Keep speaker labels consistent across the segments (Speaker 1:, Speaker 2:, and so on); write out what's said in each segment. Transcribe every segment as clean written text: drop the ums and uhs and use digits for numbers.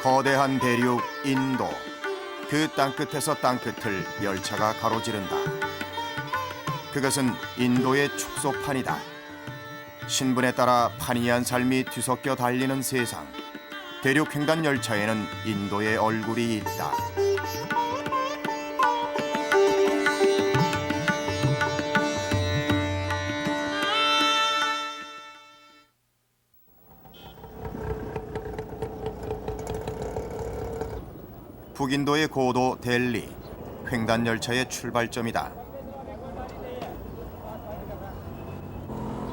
Speaker 1: 거대한 대륙 인도. 그 땅끝에서 땅끝을 열차가 가로지른다. 그것은 인도의 축소판이다. 신분에 따라 판이한 삶이 뒤섞여 달리는 세상. 대륙 횡단 열차에는 인도의 얼굴이 있다. 북인도의 고도 델리, 횡단 열차의 출발점이다.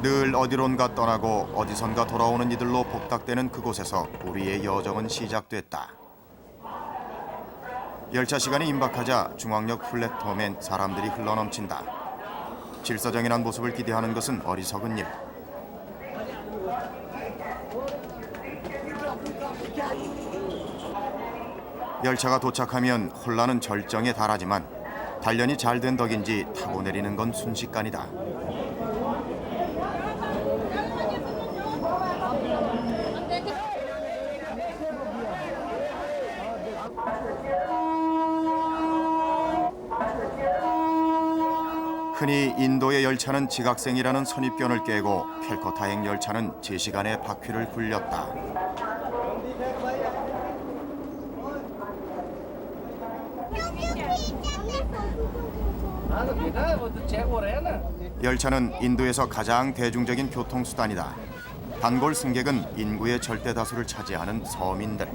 Speaker 1: 늘 어디론가 떠나고 어디선가 돌아오는 이들로 복닥대는 그곳에서 우리의 여정은 시작됐다. 열차 시간이 임박하자 중앙역 플랫폼엔 사람들이 흘러넘친다. 질서정연한 모습을 기대하는 것은 어리석은 일. 열차가 도착하면 혼란은 절정에 달하지만 단련이 잘 된 덕인지 타고 내리는 건 순식간이다. 흔히 인도의 열차는 지각생이라는 선입견을 깨고 캘커타행 열차는 제 시간에 바퀴를 굴렸다. 열차는 인도에서 가장 대중적인 교통수단이다. 단골 승객은 인구의 절대 다수를 차지하는 서민들.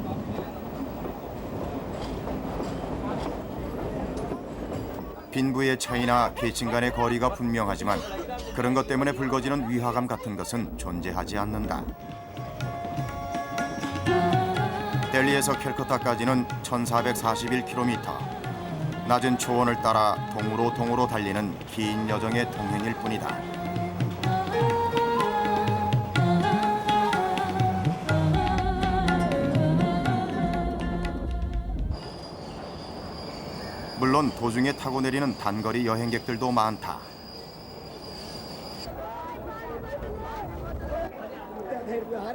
Speaker 1: 빈부의 차이나 계층 간의 거리가 분명하지만 그런 것 때문에 불거지는 위화감 같은 것은 존재하지 않는다. 델리에서 캘커타까지는 1441km. 낮은 초원을 따라 동으로 달리는 긴 여정의 동행일 뿐이다. 물론 도중에 타고 내리는 단거리 여행객들도 많다.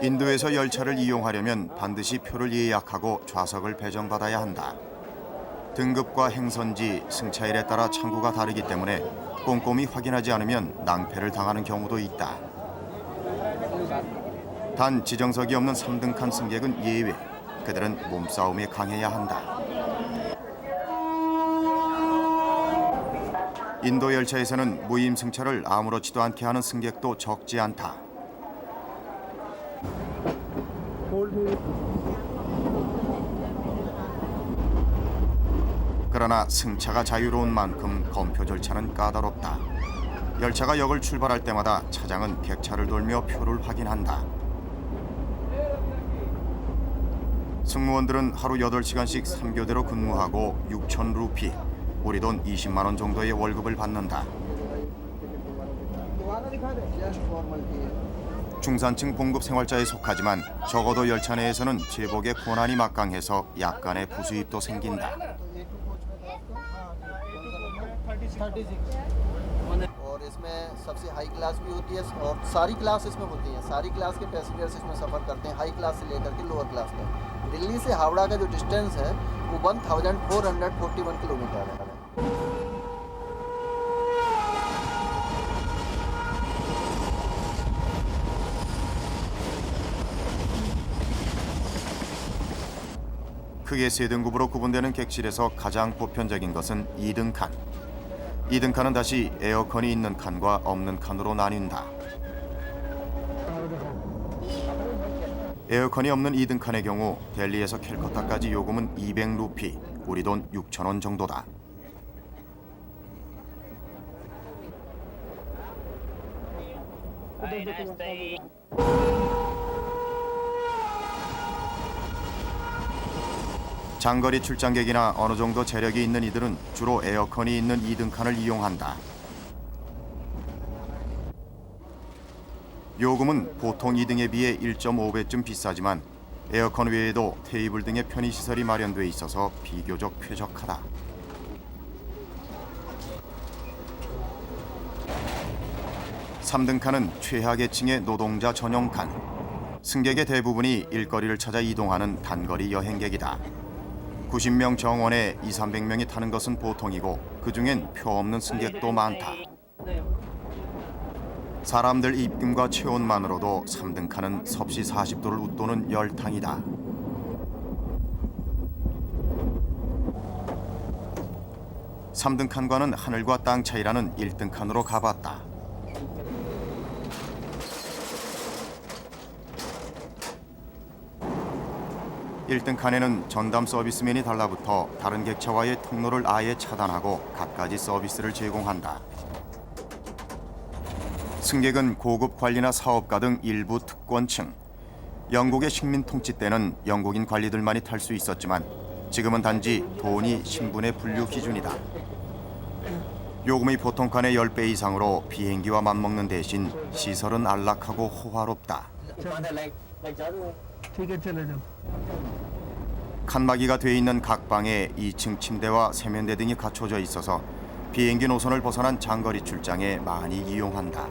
Speaker 1: 인도에서 열차를 이용하려면 반드시 표를 예약하고 좌석을 배정받아야 한다. 등급과 행선지, 승차일에 따라 창구가 다르기 때문에 꼼꼼히 확인하지 않으면 낭패를 당하는 경우도 있다. 단 지정석이 없는 3등칸 승객은 예외. 그들은 몸싸움에 강해야 한다. 인도 열차에서는 무임승차를 아무렇지도 않게 하는 승객도 적지 않다. 그러나 승차가 자유로운 만큼 검표 절차는 까다롭다. 열차가 역을 출발할 때마다 차장은 객차를 돌며 표를 확인한다. 승무원들은 하루 8시간씩 3교대로 근무하고 6천 루피, 우리 돈 20만 원 정도의 월급을 받는다. 중산층 봉급 생활자에 속하지만 적어도 열차 내에서는 제복의 고난이 막강해서 약간의 부수입도 생긴다.
Speaker 2: और इसमें सबसे हाई क्लास भी होती है और सारी क्लास इसमें होती है। सारी क्लास के पैसेंजर्स इसमें सफ़र करते हैं, हाई क्लास से लेकर के लोअर क्लास तक। दिल्ली से हावड़ा का जो डिस्टेंस है वो 1441 किलोमीटर है।
Speaker 1: 크게 세 등급으로 구분되는 객실에서 가장 보편적인 것은 2등칸. 2등칸은 다시 에어컨이 있는 칸과 없는 칸으로 나뉜다. 에어컨이 없는 2등칸의 경우 델리에서 캘커타까지 요금은 200루피, 우리 돈 6천 원 정도다. 장거리 출장객이나 어느 정도 재력이 있는 이들은 주로 에어컨이 있는 2등칸을 이용한다. 요금은 보통 2등에 비해 1.5배쯤 비싸지만 에어컨 외에도 테이블 등의 편의시설이 마련돼 있어서 비교적 쾌적하다. 3등칸은 최하계층의 노동자 전용 칸. 승객의 대부분이 일거리를 찾아 이동하는 단거리 여행객이다. 90명 정원에 200~300명이 타는 것은 보통이고 그중엔 표 없는 승객도 많다. 사람들 입김과 체온만으로도 3등칸은 섭씨 40도를 웃도는 열탕이다. (3등칸과는) 하늘과 땅 차이라는 1등칸으로 가봤다. (1등칸에는) 전담 서비스맨이 달라붙어 다른 객차와의 통로를 아예 차단하고 갖가지 서비스를 제공한다. 승객은 고급 관리나 사업가 등 일부 특권층. 영국의 식민 통치 때는 영국인 관리들만이 탈 수 있었지만 지금은 단지 돈이 신분의 분류 기준이다. 요금이 보통 칸의 10배 이상으로 비행기와 맞먹는 대신 시설은 안락하고 호화롭다. 칸막이가 돼 있는 각 방에 2층 침대와 세면대 등이 갖춰져 있어서 비행기 노선을 벗어난 장거리 출장에 많이 이용한다.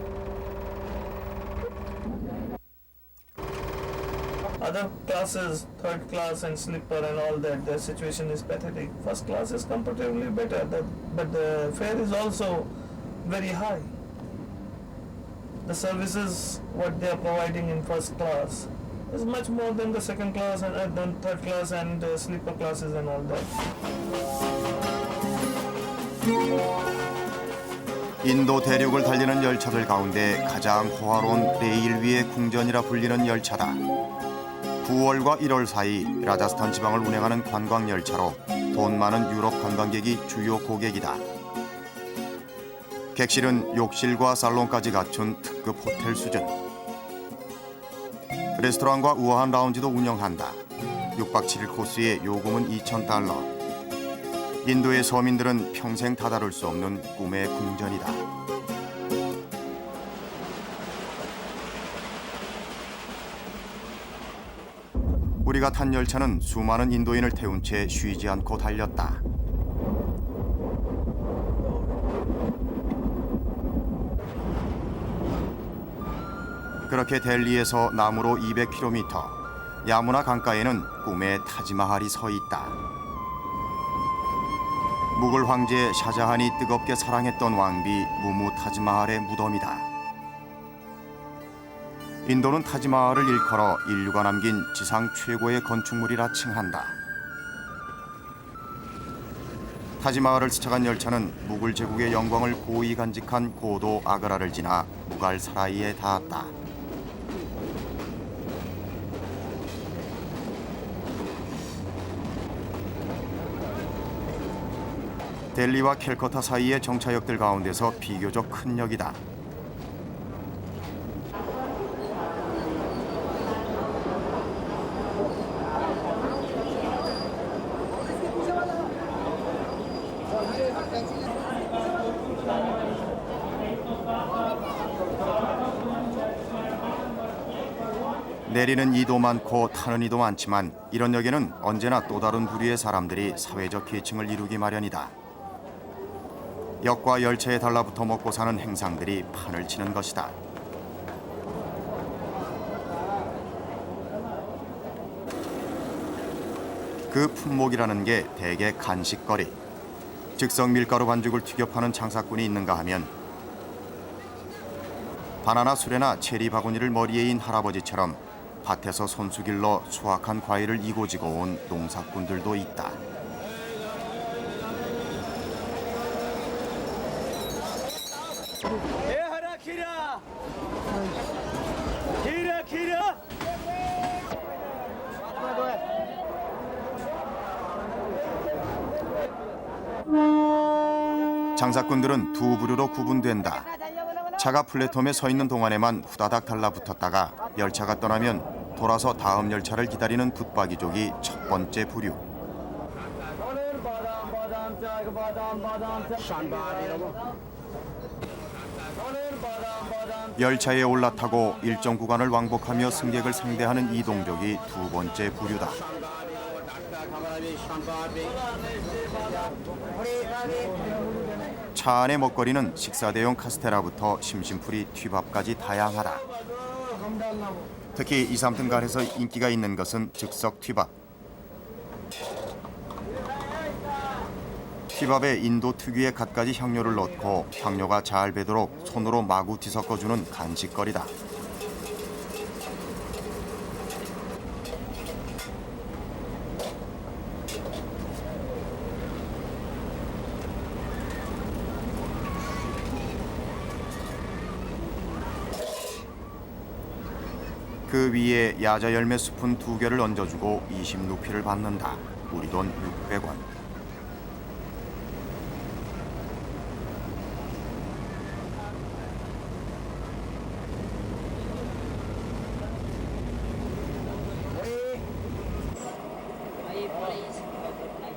Speaker 3: Other classes, third class and sleeper and all that, their situation is pathetic. First class is comparatively better, but the fare is also very high. The services, what they are providing in first class, is much more than the second class and then third class and sleeper classes and all that.
Speaker 1: 인도 대륙을 달리는 열차들 가운데 가장 호화로운 레일위의 궁전이라 불리는 열차다. 9월과 1월 사이 라자스탄 지방을 운행하는 관광 열차로 돈 많은 유럽 관광객이 주요 고객이다. 객실은 욕실과 살롱까지 갖춘 특급 호텔 수준. 레스토랑과 우아한 라운지도 운영한다. 6박 7일 코스의 요금은 $2,000. 인도의 서민들은 평생 다다를 수 없는 꿈의 궁전이다. 우리가 탄 열차는 수많은 인도인을 태운 채 쉬지 않고 달렸다. 그렇게 델리에서 남으로 200km, 야무나 강가에는 꿈의 타지마할이 서 있다. 무굴 황제 샤자한이 뜨겁게 사랑했던 왕비 무무 타지마할의 무덤이다. 인도는 타지마할을 일컬어 인류가 남긴 지상 최고의 건축물이라 칭한다. 타지마할을 스쳐간 열차는 무굴 제국의 영광을 고이 간직한 고도 아그라를 지나 무갈 사라이에 닿았다. 델리와 캘커타 사이의 정차역들 가운데서 비교적 큰 역이다. 내리는 이도 많고 타는 이도 많지만 이런 역에는 언제나 또 다른 부류의 사람들이 사회적 계층을 이루기 마련이다. 역과 열차에 달라붙어 먹고 사는 행상들이 판을 치는 것이다. 그 품목이라는 게 대개 간식거리. 즉석 밀가루 반죽을 튀겨 파는 장사꾼이 있는가 하면 바나나 수레나 체리 바구니를 머리에 인 할아버지처럼 밭에서 손수길러 수확한 과일을 이고지고 온 농사꾼들도 있다. 장사꾼들은 두 부류로 구분된다. 차가 플랫폼에 서 있는 동안에만 후다닥 달라붙었다가 열차가 떠나면 돌아서 다음 열차를 기다리는 붙박이족이 첫 번째 부류. 열차에 올라타고 일정 구간을 왕복하며 승객을 상대하는 이동족이 두 번째 부류다. 차 안의 먹거리는 식사 대용 카스테라부터 심심풀이 튀밥까지 다양하다. 특히 2, 3등 갈에서 인기가 있는 것은 즉석 튀밥. 튀밥에 인도 특유의 갖가지 향료를 넣고 향료가 잘 배도록 손으로 마구 뒤섞어주는 간식거리다. 그 위에 야자 열매 스푼 2개를 얹어주고 20루피를 받는다. 우리 돈 600원.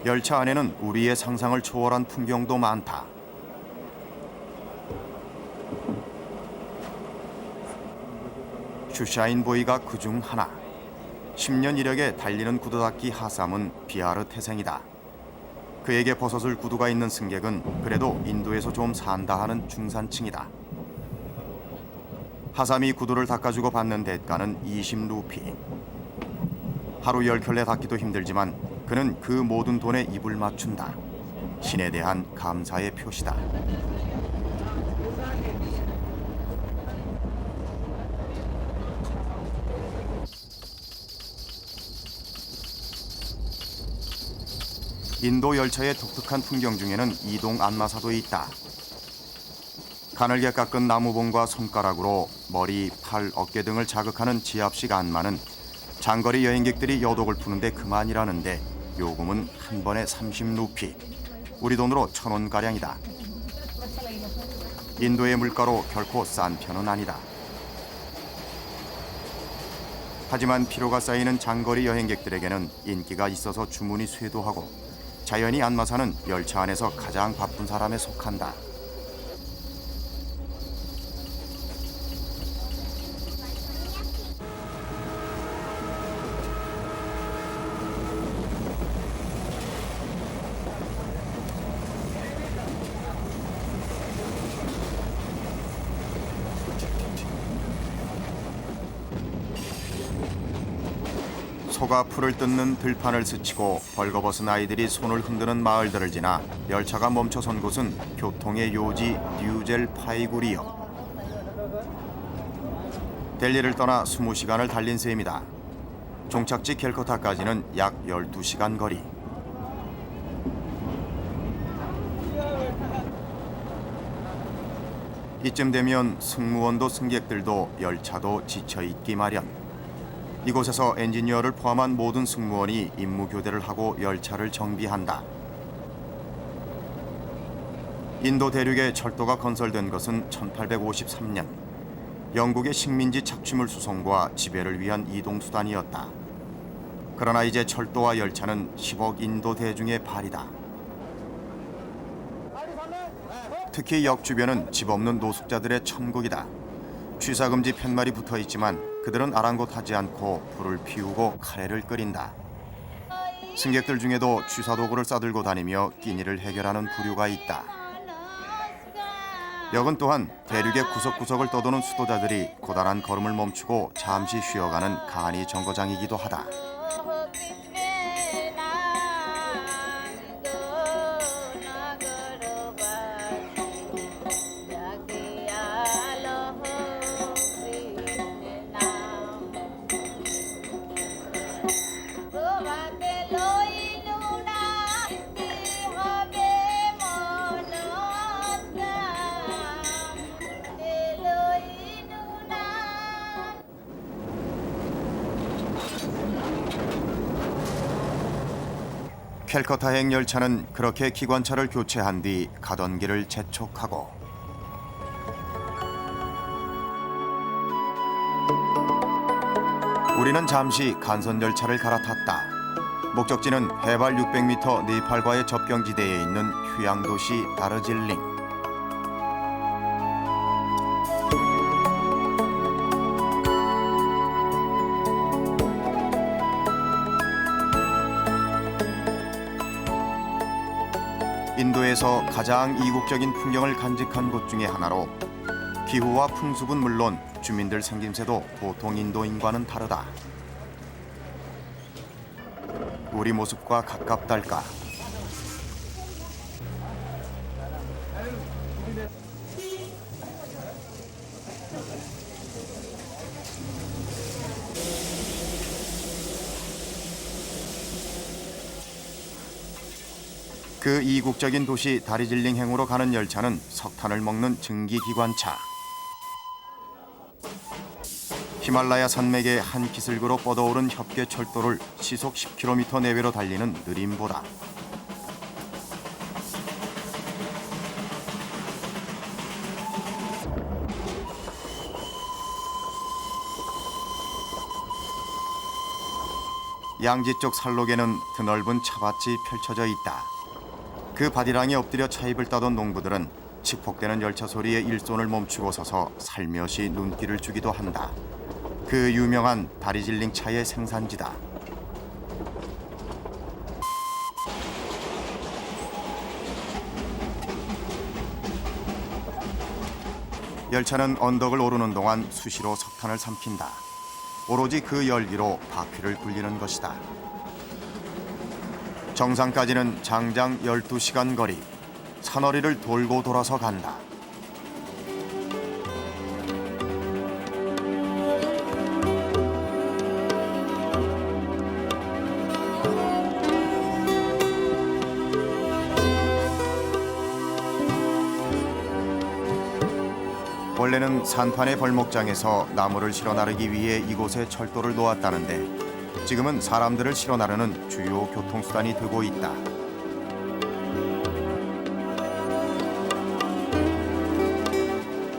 Speaker 1: 열차 안에는 우리의 상상을 초월한 풍경도 많다. 슈샤인보이가 그중 하나. 10년 이력에 달리는 구두닦이 하삼은 비하르 태생이다. 그에게 벗어줄 구두가 있는 승객은 그래도 인도에서 좀 산다 하는 중산층이다. 하삼이 구두를 닦아주고 받는 대가는 20루피. 하루 10켤레 닦기도 힘들지만 그는 그 모든 돈에 입을 맞춘다. 신에 대한 감사의 표시다. 인도 열차의 독특한 풍경 중에는 이동 안마사도 있다. 가늘게 깎은 나무봉과 손가락으로 머리, 팔, 어깨 등을 자극하는 지압식 안마는 장거리 여행객들이 여독을 푸는데 그만이라는데 요금은 한 번에 30루피, 우리 돈으로 1,000원가량이다. 인도의 물가로 결코 싼 편은 아니다. 하지만 피로가 쌓이는 장거리 여행객들에게는 인기가 있어서 주문이 쇄도하고 자연히 안마사는 열차 안에서 가장 바쁜 사람에 속한다. 소가 풀을 뜯는 들판을 스치고 벌거벗은 아이들이 손을 흔드는 마을들을 지나 열차가 멈춰선 곳은 교통의 요지 뉴젤파이구리역. 델리를 떠나 20시간을 달린 셈이다. 종착지 캘커타까지는 약 12시간 거리. 이쯤 되면 승무원도 승객들도 열차도 지쳐있기 마련. 이곳에서 엔지니어를 포함한 모든 승무원이 임무 교대를 하고 열차를 정비한다. 인도 대륙에 철도가 건설된 것은 1853년. 영국의 식민지 착취물 수송과 지배를 위한 이동수단이었다. 그러나 이제 철도와 열차는 10억 인도 대중의 발이다. 특히 역 주변은 집 없는 노숙자들의 천국이다. 취사금지 팻말이 붙어있지만 그들은 아랑곳하지 않고 불을 피우고 카레를 끓인다. 승객들 중에도 취사도구를 싸들고 다니며 끼니를 해결하는 부류가 있다. 역은 또한 대륙의 구석구석을 떠도는 수도자들이 고단한 걸음을 멈추고 잠시 쉬어가는 간이 정거장이기도 하다. 캘커타행 열차는 그렇게 기관차를 교체한 뒤 가던 길을 재촉하고 우리는 잠시 간선 열차를 갈아탔다. 목적지는 해발 600m 네팔과의 접경지대에 있는 휴양도시 다르질링. 인도에서 가장 이국적인 풍경을 간직한 곳 중에 하나로 기후와 풍습은 물론 주민들 생김새도 보통 인도인과는 다르다. 우리 모습과 가깝달까. 그 이국적인 도시 다리질링행으로 가는 열차는 석탄을 먹는 증기기관차. 히말라야 산맥의 한 기슭으로 뻗어오른 협계철도를 시속 10km 내외로 달리는 느림보다. 양지 쪽 산록에는 드넓은 차밭이 펼쳐져 있다. 그 바디랑에 엎드려 차입을 따던 농부들은 칙폭대는 열차 소리에 일손을 멈추고 서서 살며시 눈길을 주기도 한다. 그 유명한 다리질링 차의 생산지다. 열차는 언덕을 오르는 동안 수시로 석탄을 삼킨다. 오로지 그 열기로 바퀴를 굴리는 것이다. 정상까지는 장장 12시간 거리, 산허리를 돌고 돌아서 간다. 원래는 산판의 벌목장에서 나무를 실어 나르기 위해 이곳에 철도를 놓았다는데 지금은 사람들을 실어 나르는 주요 교통수단이 되고 있다.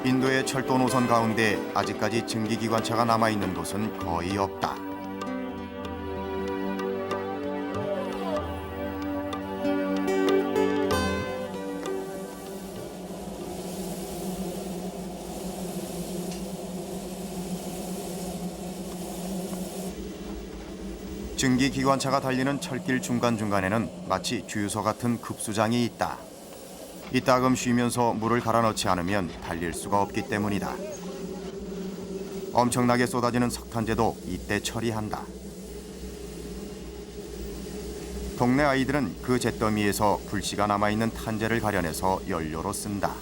Speaker 1: 인도의 철도 노선 가운데 아직까지 증기기관차가 남아있는 곳은 거의 없다. 증기기관차가 달리는 철길 중간중간에는 마치 주유소 같은 급수장이 있다. 이따금 쉬면서 물을 갈아 넣지 않으면 달릴 수가 없기 때문이다. 엄청나게 쏟아지는 석탄재도 이때 처리한다. 동네 아이들은 그 잿더미에서 불씨가 남아있는 탄재를 가려내서 연료로 쓴다.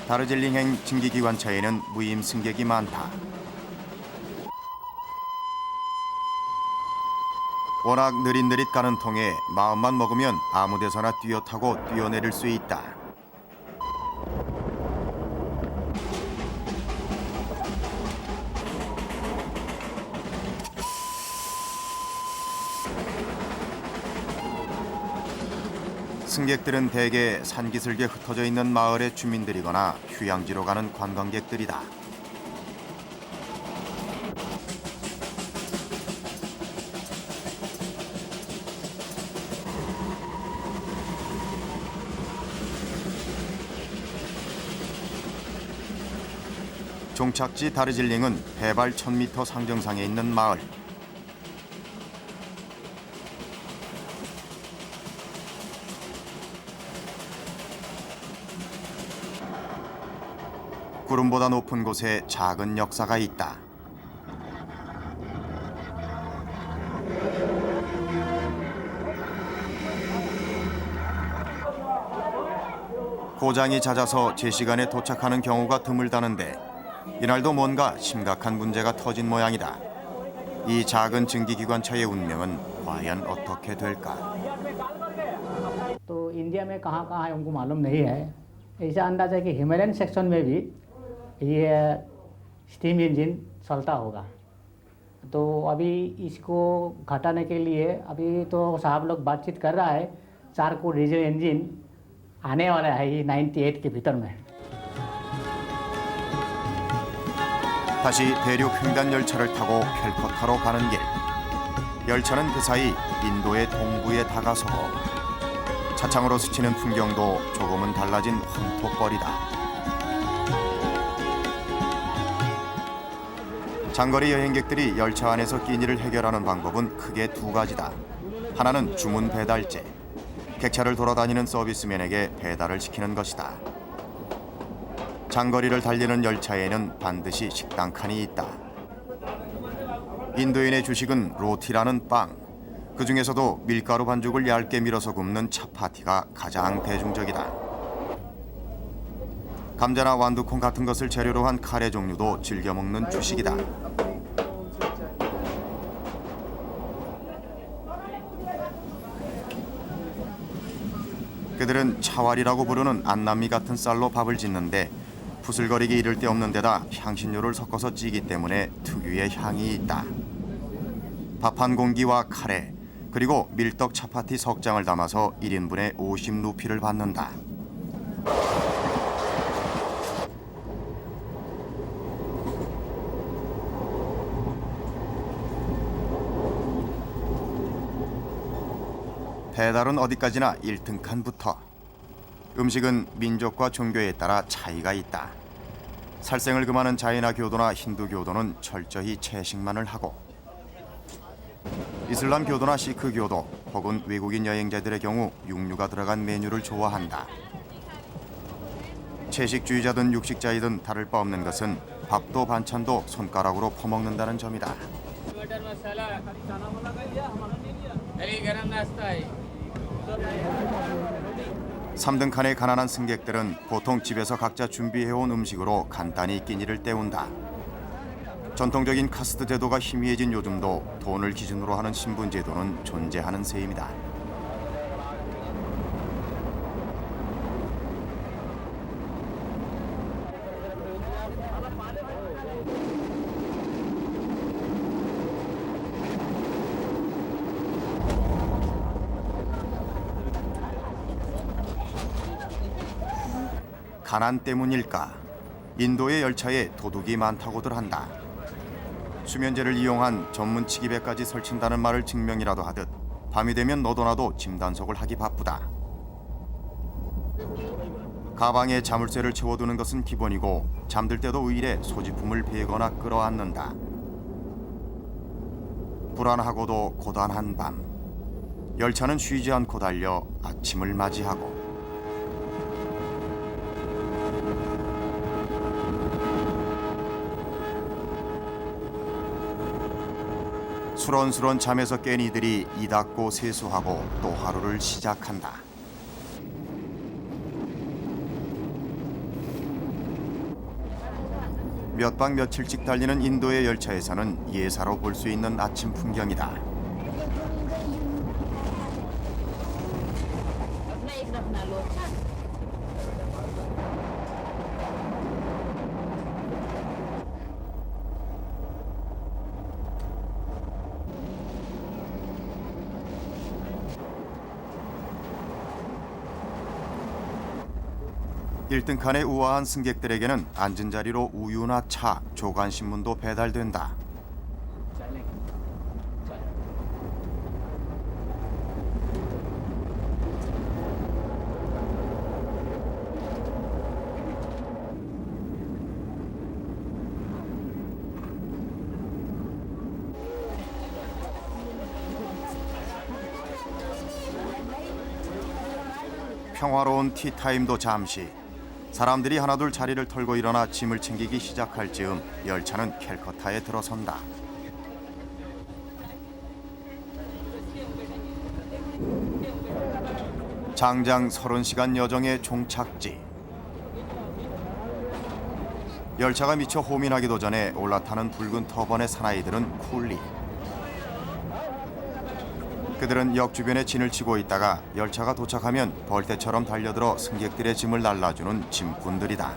Speaker 1: 다르질링행 증기기관차에는 무임 승객이 많다. 워낙 느릿느릿 가는 통에 마음만 먹으면 아무 데서나 뛰어타고 뛰어내릴 수 있다. 승객들은 대개 산기슭에 흩어져 있는 마을의 주민들이거나 휴양지로 가는 관광객들이다. 종착지 다르질링은 해발 1000m 상정상에 있는 마을. 구름보다 높은 곳에 작은 역사가 있다. 고장이 잦아서 제 시간에 도착하는 경우가 드물다는데 이날도 뭔가 심각한 문제가 터진 모양이다. 이 작은 증기기관차의 운명은 과연 어떻게 될까?
Speaker 4: तो इंडिया में कहाँ कहाँ है उनको मालूम नहीं है। ऐसा अंदाज़ है कि हिमालयन सेक्शन में भी ये स्टीम इंजन चलता होगा। तो अभी इसको घटाने के लिए अभी तो साहब लोग बातचीत कर रहा है 4 को डीजल इंजन आने वाला है ये 98 के भीतर में।
Speaker 1: 다시 대륙 횡단 열차를 타고 캘커타로 가는 길. 열차는 그 사이 인도의 동부에 다가서고 차창으로 스치는 풍경도 조금은 달라진 황토벌이다. 장거리 여행객들이 열차 안에서 끼니를 해결하는 방법은 크게 두 가지다. 하나는 주문 배달제. 객차를 돌아다니는 서비스맨에게 배달을 시키는 것이다. 장거리를 달리는 열차에는 반드시 식당 칸이 있다. 인도인의 주식은 로티라는 빵. 그 중에서도 밀가루 반죽을 얇게 밀어서 굽는 차파티가 가장 대중적이다. 감자나 완두콩 같은 것을 재료로 한 카레 종류도 즐겨 먹는 주식이다. 그들은 차왈이라고 부르는 안남미 같은 쌀로 밥을 짓는데 부슬거리기 이를 데 없는 데다 향신료를 섞어서 찌기 때문에 특유의 향이 있다. 밥 한 공기와 카레, 그리고 밀떡 차파티 석 장을 담아서 1인분에 50루피를 받는다. 배달은 어디까지나 1등 칸부터. 음식은 민족과 종교에 따라 차이가 있다. 살생을 금하는 자이나 교도나 힌두 교도는 철저히 채식만을 하고, 이슬람 교도나 시크 교도 혹은 외국인 여행자들의 경우 육류가 들어간 메뉴를 좋아한다. 채식주의자든 육식자이든 다를 바 없는 것은 밥도 반찬도 손가락으로 퍼먹는다는 점이다. 3등 칸의 가난한 승객들은 보통 집에서 각자 준비해온 음식으로 간단히 끼니를 때운다. 전통적인 카스트 제도가 희미해진 요즘도 돈을 기준으로 하는 신분 제도는 존재하는 셈이다. 가난 때문일까? 인도의 열차에 도둑이 많다고들 한다. 수면제를 이용한 전문 치기배까지 설친다는 말을 증명이라도 하듯 밤이 되면 너도 나도 짐 단속을 하기 바쁘다. 가방에 자물쇠를 채워두는 것은 기본이고 잠들 때도 의일에 소지품을 베거나 끌어안는다. 불안하고도 고단한 밤. 열차는 쉬지 않고 달려 아침을 맞이하고, 수런수런 잠에서 깬 이들이 이 닦고 세수하고 또 하루를 시작한다. 몇 박 며칠씩 달리는 인도의 열차에서는 예사로 볼 수 있는 아침 풍경이다. 일등 칸의 우아한 승객들에게는 앉은 자리로 우유나 차, 조간신문도 배달된다. 평화로운 티타임도 잠시. 사람들이 하나둘 자리를 털고 일어나 짐을 챙기기 시작할 즈음 열차는 캘커타에 들어선다. 장장 30시간 여정의 종착지. 열차가 미처 호민하기도 전에 올라타는 붉은 터번의 사나이들은 쿨리. 그들은 역 주변에 진을 치고 있다가 열차가 도착하면 벌떼처럼 달려들어 승객들의 짐을 날라주는 짐꾼들이다.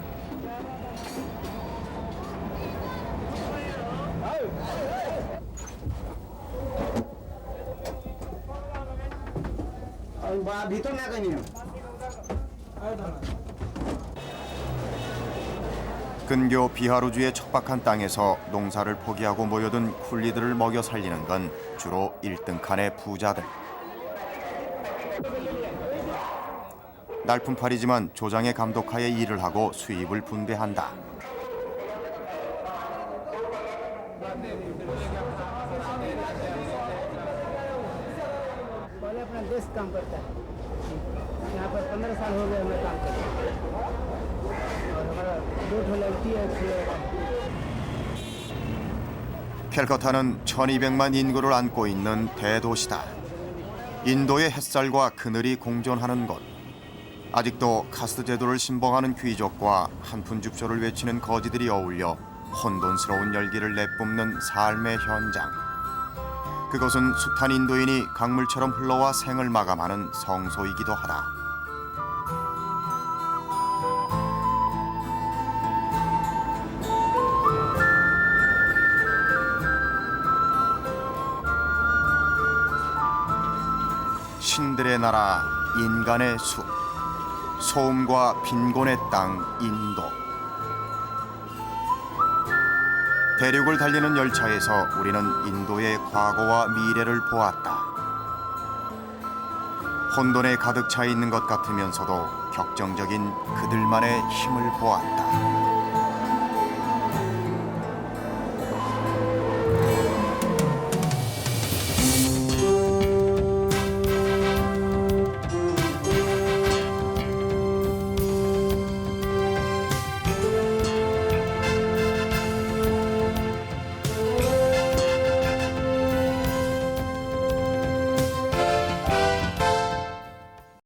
Speaker 1: 근교 비하루주의 척박한 땅에서 농사를 포기하고 모여든 쿨리들을 먹여 살리는 건 주로 1등 칸의 부자들. 날품팔이지만 조장의 감독하에 일을 하고 수입을 분배한다.
Speaker 5: पहले से काम करता है। यहाँ पर 15 साल हो गए मैं काम करता हूँ और हमारा 2 ठो लड़की है, 6 लड़का है।
Speaker 1: 캘커타는 1200만 인구를 안고 있는 대도시다. 인도의 햇살과 그늘이 공존하는 곳. 아직도 카스트 제도를 신봉하는 귀족과 한푼줍쇼를 외치는 거지들이 어울려 혼돈스러운 열기를 내뿜는 삶의 현장. 그것은 숱한 인도인이 강물처럼 흘러와 생을 마감하는 성소이기도 하다. 신들의 나라 인간의 숲, 소음과 빈곤의 땅 인도. 대륙을 달리는 열차에서 우리는 인도의 과거와 미래를 보았다. 혼돈에 가득 차 있는 것 같으면서도 격정적인 그들만의 힘을 보았다.